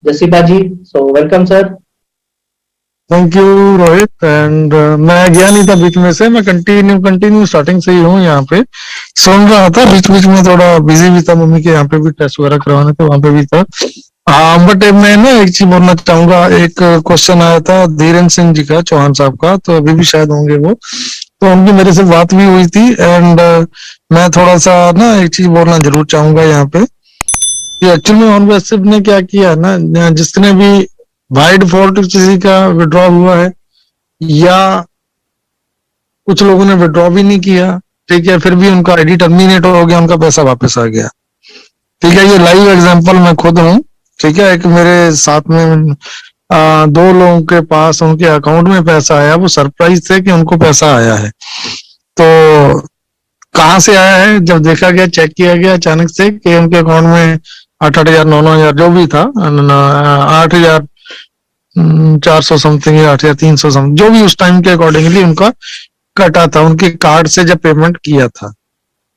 Jasiba ji. So welcome, sir. Thank you Rohit and मैं गया नहीं था बीच में से। मैं कंटिन्यू स्टार्टिंग से ही हूँ यहाँ पे। सुन रहा था, बीच बीच में थोड़ा बिजी भी था, मम्मी के यहाँ पे भी टेस्ट वगैरह करवाने थे, वहां पे भी था। हाँ, बट मैं ना एक चीज बोलना चाहूंगा। एक क्वेश्चन आया था धीरेन्द्र सिंह जी का, चौहान साहब का, तो अभी भी शायद होंगे वो। तो उनकी मेरे से बात भी हुई थी एंड मैं थोड़ा सा ना एक चीज बोलना जरूर चाहूंगा यहाँ पे कि एक्चुअली में ऑन बेसिस ने क्या किया ना, जिसने भी बाय डिफॉल्ट किसी का विड्रॉ हुआ है या कुछ लोगों ने विड्रॉ भी नहीं किया, ठीक है, फिर भी उनका आईडी टर्मिनेट हो गया, उनका पैसा वापस आ गया। ठीक है, ये लाइव एग्जांपल मैं खुद हूँ। ठीक है, एक मेरे साथ में दो लोगों के पास उनके अकाउंट में पैसा आया, वो सरप्राइज थे कि उनको पैसा आया है। तो कहाँ से आया है, जब देखा गया, चेक किया गया अचानक से कि उनके अकाउंट में 8,000 9,000 जो भी था, 8,400 समथिंग या 8,300 समथिंग, जो भी उस टाइम के अकॉर्डिंगली उनका कटा था उनके कार्ड से जब पेमेंट किया था।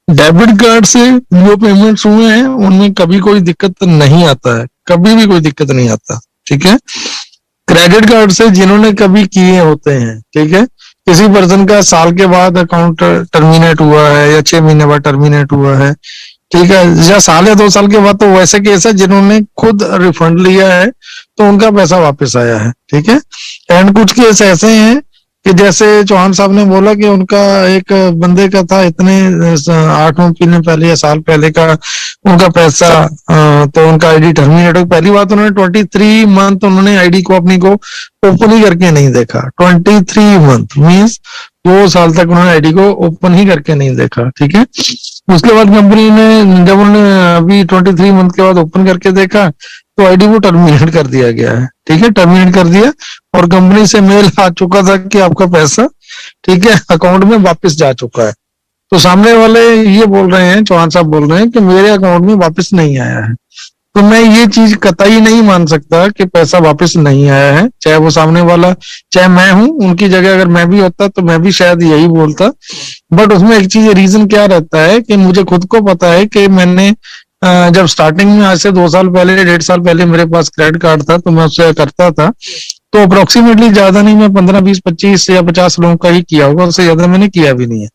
डेबिट कार्ड से जो पेमेंट्स हुए हैं उनमें कभी कोई दिक्कत नहीं आता है, कभी भी कोई दिक्कत नहीं आता। ठीक है, क्रेडिट कार्ड से जिन्होंने कभी किए होते हैं, ठीक है, किसी पर्सन का साल के बाद अकाउंट टर्मिनेट हुआ है या 6 महीने बाद टर्मिनेट हुआ है, ठीक है, या साल या 2 साल के बाद, तो वैसे केस है जिन्होंने खुद रिफंड लिया है तो उनका पैसा वापस आया है। ठीक है, एंड कुछ केस ऐसे हैं कि जैसे चौहान साहब ने बोला कि उनका एक बंदे का था इतने 8-9 महीने पहले या साल पहले का उनका पैसा, तो उनका आईडी टर्मिनेट हो। पहली बात, उन्होंने 23 मंथ उन्होंने आईडी को अपनी को ओपन ही करके नहीं देखा। 23 मंथ मीन्स 2 साल तक उन्होंने आईडी को ओपन ही करके नहीं देखा। ठीक है, उसके बाद कंपनी ने जब उन्होंने अभी 23 मंथ के बाद ओपन करके देखा तो आईडी को टर्मिनेट कर दिया गया है। ठीक है, टर्मिनेट कर दिया और कंपनी से मेल आ चुका था कि आपका पैसा, ठीक है, अकाउंट में वापस जा चुका है। तो सामने वाले ये बोल रहे हैं, चौहान साहब बोल रहे हैं कि मेरे अकाउंट में वापस नहीं आया है। तो मैं ये चीज कतई नहीं मान सकता कि पैसा वापस नहीं आया है, चाहे वो सामने वाला, चाहे मैं हूं, उनकी जगह अगर मैं भी होता तो मैं भी शायद यही बोलता। बट उसमें एक चीज रीजन क्या रहता है कि मुझे खुद को पता है कि मैंने जब स्टार्टिंग में आज से 2 साल पहले, 1.5 साल पहले मेरे पास क्रेडिट कार्ड था तो मैं उससे करता था, तो अप्रोक्सीमेटली ज्यादा नहीं, मैं 15, 20, 25 या 50 लोगों का ही किया होगा, उससे ज्यादा मैंने किया भी नहीं है।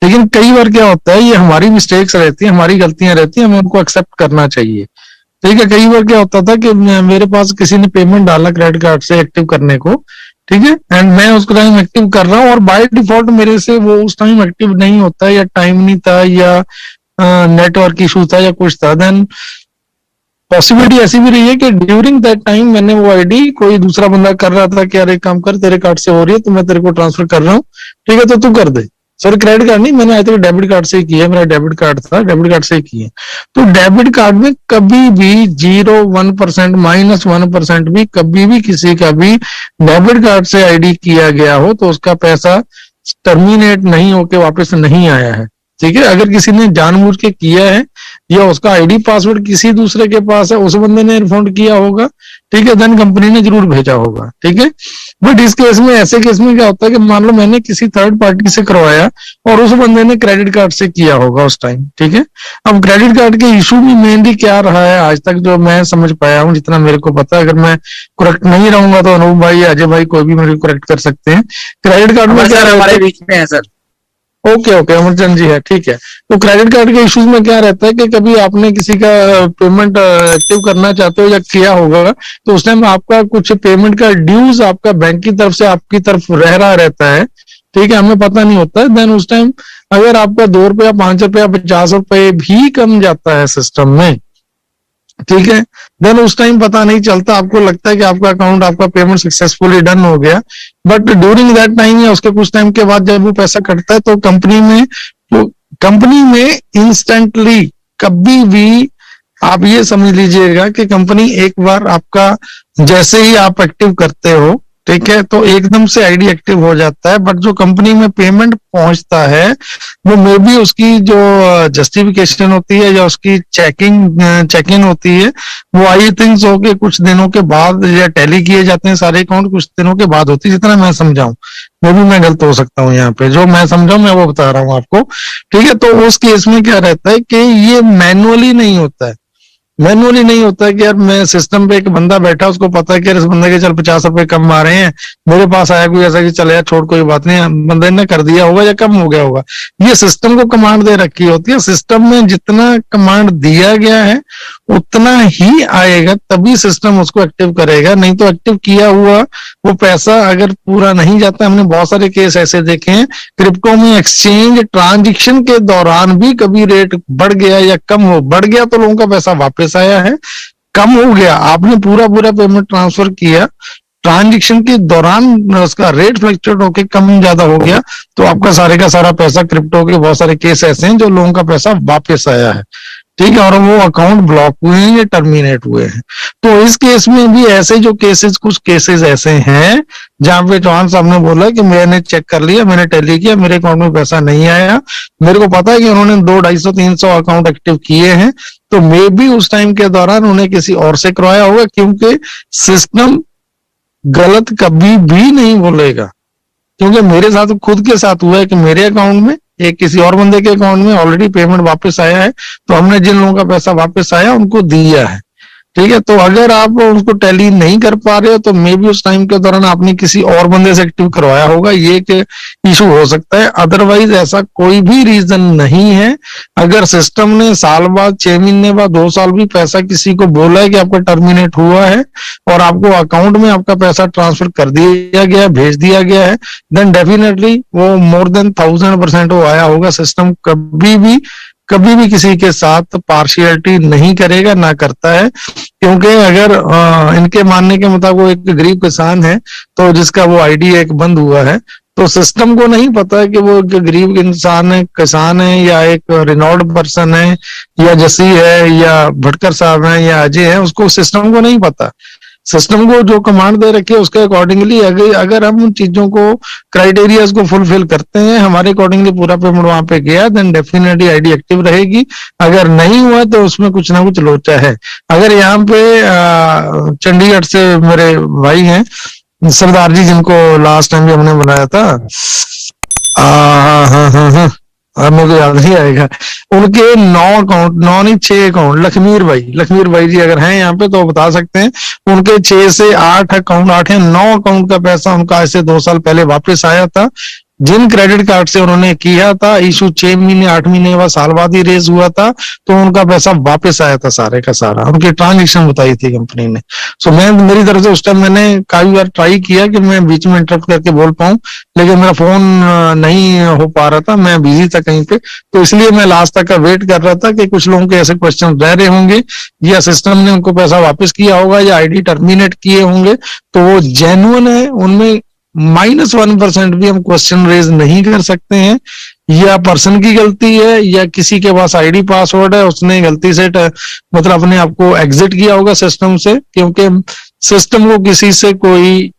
लेकिन कई बार क्या होता है, ये हमारी मिस्टेक्स रहती है, हमारी गलतियां रहती है, हमें उनको एक्सेप्ट करना चाहिए। ठीक है, कई बार क्या होता था कि मेरे पास किसी ने पेमेंट डाला क्रेडिट कार्ड से एक्टिव करने को, ठीक है, एंड मैं उसको टाइम एक्टिव कर रहा हूँ और बाय डिफॉल्ट मेरे से वो उस टाइम एक्टिव नहीं होता, या टाइम नहीं था, या नेटवर्क इशू था, या कुछ था, देन पॉसिबिलिटी ऐसी भी रही है कि ड्यूरिंग दैट टाइम मैंने वो आईडी कोई दूसरा बंदा कर रहा था कि यार एक काम कर, तेरे कार्ड से हो रही है तो मैं तेरे को ट्रांसफर कर रहा हूँ, ठीक है, तो तू कर दे। सॉरी, क्रेडिट कार्ड नहीं, मैंने आज तक डेबिट कार्ड से ही किया, मेरा डेबिट कार्ड था, डेबिट कार्ड से ही किया। तो डेबिट कार्ड में कभी भी 0, 1%, -1% भी कभी भी किसी का भी डेबिट कार्ड से आईडी किया गया हो तो उसका पैसा टर्मिनेट नहीं होके वापस नहीं आया है। ठीक है, अगर किसी ने जानबूझ के किया है या उसका आईडी पासवर्ड किसी दूसरे के पास है, उस बंदे ने रिफंड किया होगा, ठीक है, देन कंपनी ने जरूर भेजा होगा। ठीक है, बट इस केस में, ऐसे केस में क्या होता है कि मान लो मैंने किसी थर्ड पार्टी से करवाया और उस बंदे ने क्रेडिट कार्ड से किया होगा उस टाइम। ठीक है, अब क्रेडिट कार्ड के इशू में मेनली क्या रहा है आज तक जो मैं समझ पाया हूँ, जितना मेरे को पता है, अगर मैं करेक्ट नहीं रहूंगा तो अनूप भाई, अजय भाई, कोई भी मेरे को करेक्ट कर सकते हैं। क्रेडिट कार्ड में क्या हमारे बीच में है सर। ओके अमरचंद जी है, ठीक है। तो क्रेडिट कार्ड के इश्यूज में क्या रहता है कि कभी आपने किसी का पेमेंट एक्टिव करना चाहते हो या किया होगा तो उस टाइम आपका कुछ पेमेंट का ड्यूज आपका बैंक की तरफ से आपकी तरफ रह रहा रहता है, ठीक है, हमें पता नहीं होता है। देन उस टाइम अगर आपका 2 रुपया, 5 रुपया, 50 रुपये भी कम जाता है सिस्टम में, ठीक है, देन उस टाइम पता नहीं चलता, आपको लगता है कि आपका अकाउंट, आपका पेमेंट सक्सेसफुली डन हो गया। बट ड्यूरिंग दैट टाइम या उसके कुछ टाइम के बाद जब वो पैसा कटता है तो कंपनी में इंस्टेंटली कभी भी आप ये समझ लीजिएगा कि कंपनी एक बार आपका, जैसे ही आप एक्टिव करते हो, ठीक है, तो एकदम से आईडी एक्टिव हो जाता है। बट जो कंपनी में पेमेंट पहुंचता है वो मे बी उसकी जो जस्टिफिकेशन होती है या उसकी चेक इन होती है, वो आई थिंक हो के कुछ दिनों के बाद, या टैली किए जाते हैं सारे अकाउंट कुछ दिनों के बाद होती है, जितना मैं समझाऊं, वो भी मैं गलत हो सकता हूँ, यहाँ पे जो मैं समझाऊं मैं वो बता रहा हूँ आपको। ठीक है, तो उस केस में क्या रहता है कि ये मैनुअली नहीं होता है, मैनुअली नहीं होता कि यार मैं सिस्टम पे एक बंदा बैठा उसको पता है कि यार इस बंदे के चल 50 रुपए कम आ रहे हैं, मेरे पास आया कोई ऐसा कि चल यार छोड़ कोई बात नहीं, बंदे ने कर दिया होगा या कम हो गया होगा। ये सिस्टम को कमांड दे रखी होती है, सिस्टम में जितना कमांड दिया गया है उतना ही आएगा, तभी सिस्टम उसको एक्टिव करेगा, नहीं तो एक्टिव किया हुआ वो पैसा अगर पूरा नहीं जाता। हमने बहुत सारे केस ऐसे देखे हैं क्रिप्टो में, एक्सचेंज ट्रांजेक्शन के दौरान भी कभी रेट बढ़ गया या कम हो, बढ़ गया तो लोगों का पैसा वापस आया है, कम हो गया आपने पूरा पूरा पेमेंट ट्रांसफर किया, ट्रांजेक्शन के दौरान उसका रेट फ्लक्चुएट होकर कम ज्यादा हो गया तो आपका सारे का सारा पैसा, क्रिप्टो के बहुत सारे केस ऐसे हैं जो लोगों का पैसा वापस आया है, ठीक है, और वो अकाउंट ब्लॉक हुए हैं या टर्मिनेट हुए हैं। तो इस केस में भी ऐसे जो केसेस, कुछ केसेस ऐसे हैं जहां पे चौहान साहब ने बोला कि मैंने चेक कर लिया, मैंने टैली किया, मेरे अकाउंट में पैसा नहीं आया, मेरे को पता है कि उन्होंने 200, 250, 300 अकाउंट एक्टिव किए हैं, तो मे भी उस टाइम के दौरान उन्हें किसी और से करवाया होगा, क्योंकि सिस्टम गलत कभी भी नहीं बोलेगा। क्योंकि मेरे साथ खुद के साथ हुआ है कि मेरे अकाउंट में एक किसी और बंदे के अकाउंट में ऑलरेडी पेमेंट वापस आया है, तो हमने जिन लोगों का पैसा वापस आया उनको दिया है, ठीक है। तो अगर आप उसको टैली नहीं कर पा रहे हो तो मे बी उस टाइम के दौरान आपने किसी और बंदे से एक्टिव करवाया होगा, ये एक इशू हो सकता है, अदरवाइज ऐसा कोई भी रीजन नहीं है। अगर सिस्टम ने साल बाद, 6 महीने बाद, 2 साल भी पैसा किसी को बोला है कि आपका टर्मिनेट हुआ है और आपको अकाउंट में आपका पैसा ट्रांसफर कर दिया गया, भेज दिया गया है, देन डेफिनेटली वो मोर देन 1000% वो आया होगा। सिस्टम कभी भी किसी के साथ पार्शियलिटी नहीं करेगा, ना करता है, क्योंकि अगर इनके मानने के मुताबिक वो एक गरीब किसान है तो जिसका वो आईडी एक बंद हुआ है, तो सिस्टम को नहीं पता है कि वो एक गरीब इंसान है, किसान है, या एक रिनॉल्ड पर्सन है, या जसी है, या भटकर साहब है, या अजय है, उसको सिस्टम को नहीं पता। सिस्टम को जो कमांड दे रखी है उसके अकॉर्डिंगली अगर हम उन चीजों को, क्राइटेरियाज को फुलफिल करते हैं, हमारे अकॉर्डिंगली पूरा पेमेंट वहां पे गया, देन डेफिनेटली आईडी एक्टिव रहेगी। अगर नहीं हुआ तो उसमें कुछ ना कुछ लोचा है। अगर यहाँ पे चंडीगढ़ से मेरे भाई हैं सरदार जी, जिनको लास्ट टाइम भी हमने बुलाया था, हाँ हाँ हाँ हाँ, अब मेरे को याद नहीं आएगा, उनके 9 अकाउंट, 9 नहीं 6 अकाउंट, लखमीर भाई जी अगर हैं यहाँ पे तो बता सकते हैं, उनके 6 से 8 अकाउंट, 8 या 9 अकाउंट का पैसा उनका ऐसे 2 साल पहले वापस आया था। जिन क्रेडिट कार्ड से उन्होंने किया था इशू, 6 महीने 8 महीने के बाद, साल बाद ही रेज हुआ था, तो उनका पैसा वापस आया था सारे का सारा, उनकी ट्रांजेक्शन बताई थी कंपनी ने। सो मैं मेरी तरफ से उस टाइम मैंने काफी बार ट्राई किया कि मैं बीच में इंटरप्ट करके बोल पाऊं, लेकिन मेरा फोन नहीं हो पा रहा था, मैं बिजी था कहीं पे, तो इसलिए मैं लास्ट तक का वेट कर रहा था कि कुछ लोगों के ऐसे क्वेश्चन रह रहे होंगे, या सिस्टम ने उनको पैसा वापस किया होगा, या आईडी टर्मिनेट किए होंगे, तो वो जेन्युइन है, उनमें -1% भी हम क्वेश्चन रेज नहीं कर सकते हैं, या पर्सन की गलती है, या किसी के पास आईडी पासवर्ड है, उसने गलती से मतलब अपने आप को एग्जिट किया होगा सिस्टम से, क्योंकि सिस्टम को किसी से कोई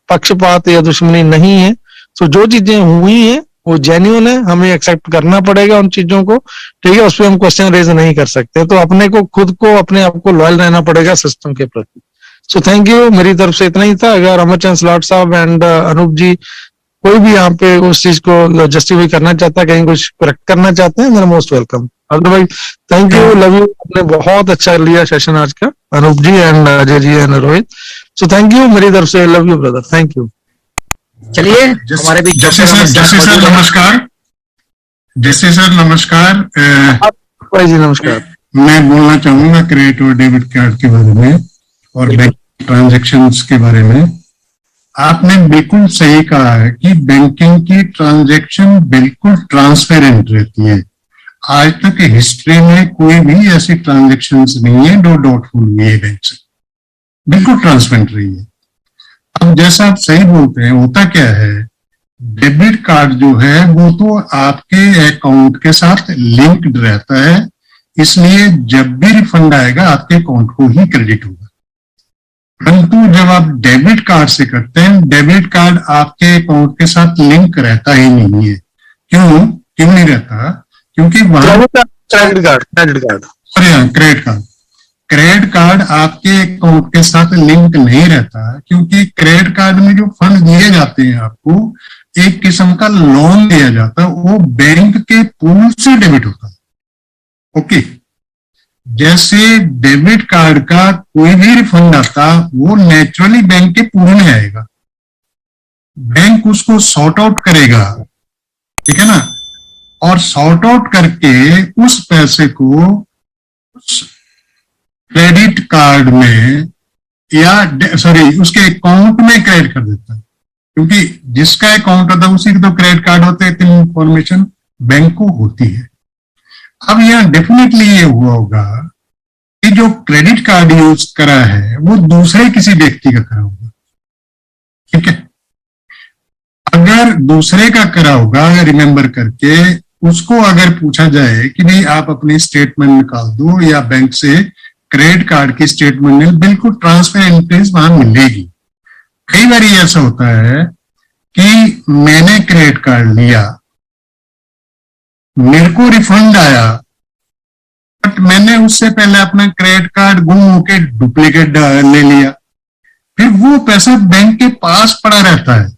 पक्षपात या दुश्मनी नहीं है। तो जो चीजें हुई हैं वो जेन्युइन है, हमें एक्सेप्ट करना पड़ेगा उन चीजों को, ठीक है, उस पर हम क्वेश्चन रेज नहीं कर सकते, तो अपने को, खुद को, अपने आप को लॉयल रहना पड़ेगा सिस्टम के प्रति। सो थैंक यू, मेरी तरफ से इतना ही था। अगर अमरचंद स्लॉट साहब एंड अनूप जी कोई भी यहाँ पे उस चीज को जस्टिफाई करना चाहता है, कहीं कुछ करेक्ट करना चाहते हैं, most welcome. Otherwise thank you, love you, आपने बहुत अच्छा लिया सेशन आज का, Anoop ji and Ajay ji and Rohit. So thank you, मेरी तरफ से love you brother, thank you. चलिए हमारे बीच जैसे सर नमस्कार, जैसे सर नमस्कार, भाई जी नमस्कार। मैं बोलना चाहूंगा क्रेडिट और डेबिट कार्ड के बारे में और बैंक ट्रांजैक्शंस के बारे में। आपने बिल्कुल सही कहा है कि बैंकिंग की ट्रांजैक्शन बिल्कुल ट्रांसपेरेंट रहती है। आज तक हिस्ट्री में कोई भी ऐसी ट्रांजैक्शंस नहीं है जो डाउटफुल हुई है बैंक से, बिल्कुल ट्रांसपेरेंट रही है। अब जैसा आप सही बोलते हैं, होता क्या है, डेबिट कार्ड जो है वो तो आपके अकाउंट के साथ लिंक्ड रहता है, इसलिए जब भी रिफंड आएगा आपके अकाउंट को ही क्रेडिट होगा। परंतु जब आप डेबिट कार्ड से करते हैं, डेबिट कार्ड आपके अकाउंट के साथ लिंक रहता ही नहीं है। क्यों नहीं रहता? क्योंकि वहां क्रेडिट कार्ड आपके अकाउंट के साथ लिंक नहीं रहता, क्योंकि क्रेडिट कार्ड में जो फंड दिए जाते हैं आपको, एक किस्म का लोन दिया जाता है, वो बैंक के पूल से डेबिट होता है। ओके, जैसे डेबिट कार्ड का कोई भी रिफंड आता वो नेचुरली बैंक के पूरे में आएगा, बैंक उसको सॉर्ट आउट करेगा, ठीक है ना, और सॉर्ट आउट करके उस पैसे को उस क्रेडिट कार्ड में या उसके अकाउंट में क्रेडिट कर देता है, क्योंकि जिसका अकाउंट होता है उसी के तो क्रेडिट कार्ड होते हैं, इतनी इंफॉर्मेशन बैंक को होती है। अब यहाँ डेफिनेटली ये हुआ होगा कि जो क्रेडिट कार्ड यूज करा है वो दूसरे किसी व्यक्ति का करा होगा, ठीक है। अगर दूसरे का करा होगा, रिमेंबर करके उसको अगर पूछा जाए कि नहीं आप अपनी स्टेटमेंट निकाल दो या बैंक से क्रेडिट कार्ड की स्टेटमेंट, बिल्कुल ट्रांसपेरेंट वहां मिलेगी। कई बार ऐसा होता है कि मैंने क्रेडिट कार्ड लिया, मेरे को रिफंड आया, बट मैंने उससे पहले अपना क्रेडिट कार्ड गुम होके डुप्लीकेट ले लिया, फिर वो पैसा बैंक के पास पड़ा रहता है,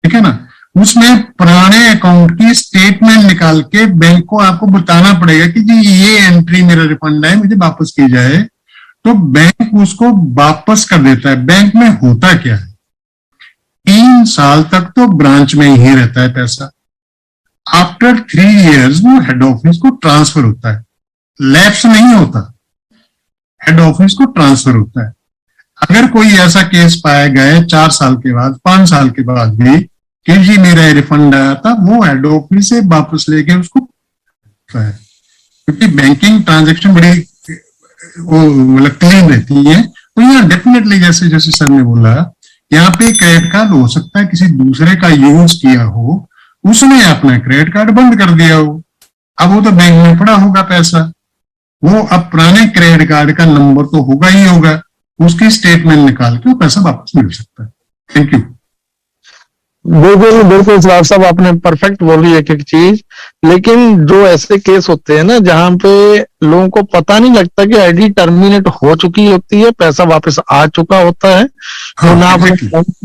ठीक है ना। उसमें पुराने अकाउंट की स्टेटमेंट निकाल के बैंक को आपको बताना पड़ेगा कि जी ये एंट्री मेरा रिफंड है, मुझे वापस की जाए, तो बैंक उसको वापस कर देता है। बैंक में होता क्या है, 3 साल तक तो ब्रांच में ही रहता है पैसा, आफ्टर 3 इयर्स वो हेड ऑफिस को ट्रांसफर होता है, लैप्स नहीं होता, हेड ऑफिस को ट्रांसफर होता है। अगर कोई ऐसा केस पाया गया 4 साल के बाद, 5 साल के बाद भी कि जी मेरा रिफंड आया था, वो हेड ऑफिस से वापस लेके उसको है, क्योंकि बैंकिंग ट्रांजैक्शन बड़ी वो मतलब क्लीन रहती है। तो यहाँ डेफिनेटली जैसे जैसे सर ने बोला, यहाँ पे क्रेडिट कार्ड हो सकता है किसी दूसरे का यूज किया हो, उसने अपना क्रेडिट कार्ड बंद कर दिया हो, अब वो तो बैंक में पड़ा होगा पैसा, वो अब पुराने क्रेडिट कार्ड का नंबर तो होगा ही होगा, उसकी स्टेटमेंट निकाल के वो पैसा वापस मिल सकता है। Thank you. बिल्कुल बिल्कुल सर साहब, आपने परफेक्ट बोली एक एक चीज। लेकिन जो ऐसे केस होते हैं ना जहां पे लोगों को पता नहीं लगता कि आईडी टर्मिनेट हो चुकी होती है, पैसा वापस आ चुका होता है, तो ना अपने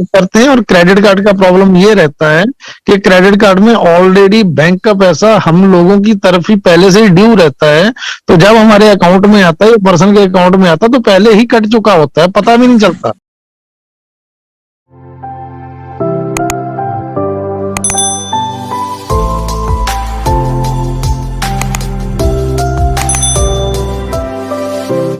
करते हैं। और क्रेडिट कार्ड का प्रॉब्लम ये रहता है कि क्रेडिट कार्ड में ऑलरेडी बैंक का पैसा हम लोगों की तरफ ही पहले से ही ड्यू रहता है, तो जब हमारे अकाउंट में आता है, पर्सन के अकाउंट में आता है, तो पहले ही कट चुका होता है, पता भी नहीं चलता।